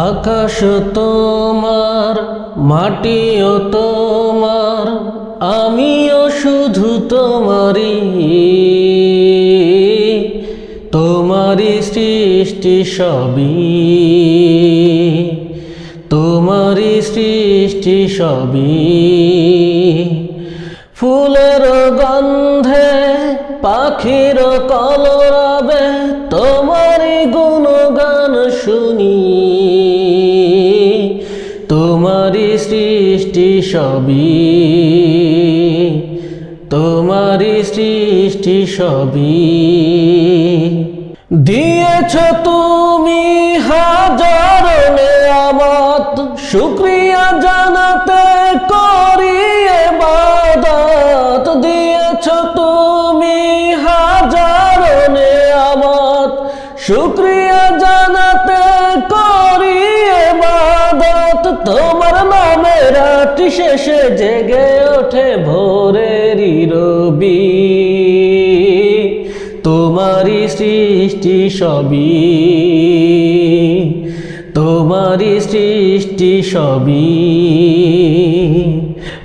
আকাশ তোমার, মাটিও তোমার, আমিও শুধু তোমারই। তোমারই সৃষ্টি সবই, তোমারই সৃষ্টি সবই। ফুলের গন্ধে পাখির কলরবে তোমারই গুণগান শুনি। তোমারই সৃষ্টি সবই, তোমারই সৃষ্টি সবই। দিয়েছ তুমি হাজার নেয়ামত, শুকরিয়া জানাতে করি ইবাদত। দিয়েছ তুমি হাজার নেয়ামত, শুকরিয়া জানাতে করি ইবাদত। তোমার নামে রাত শেষে জেগে ওঠে ভোরেরই রবি। তোমারই সৃষ্টি সবই, তোমারই সৃষ্টি সবই।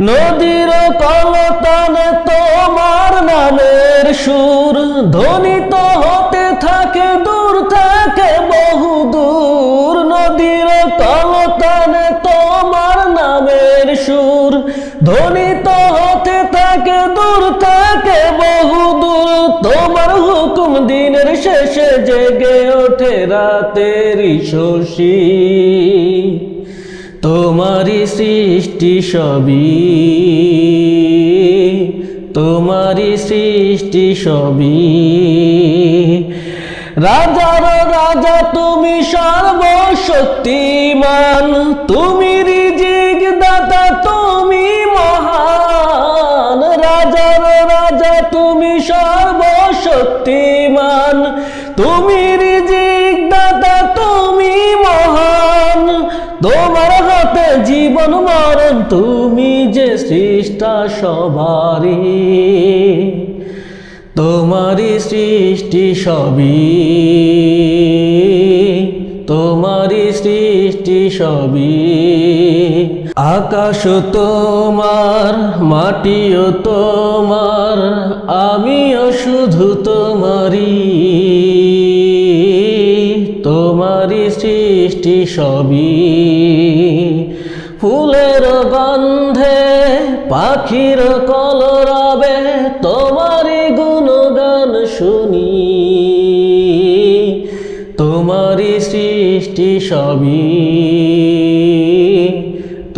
নদীর কলতানে তোমার নামের সুর ধ্বনিত হতে থাকে দূর থেকে বহু দূর। নদীর কলতানে তোমার নামের সুর ধ্বনিত হতে থাকে দূর থেকে বহু দূর। তোমার হুকুম দিনের শেষে জেগে ওঠে রাতেরই শশী। তোমারই সৃষ্টি সবই, তোমারই সৃষ্টি সবই। রাজার রাজা তুমি সর্বশক্তিমান, তুমি রিজিক দাতা তুমি মহান। রাজার রাজা তুমি সর্বশক্তিমান, তুমি রিজিক দাতা তুমি মহান। তোমার হাতে জীবন মরণ, তুমি যে সৃষ্টা সবারই। তোমারই সৃষ্টি সবই, তোমারই সৃষ্টি সবই। আকাশ তোমার, মাটিও তোমার, আমিও শুধু তোমারই। তোমারই সৃষ্টি সবই। ফুলের গন্ধে পাখির কলরবে তোমারই গুণগান শুনি। তোমারই সৃষ্টি সবই,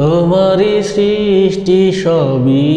তোমারই সৃষ্টি সবই।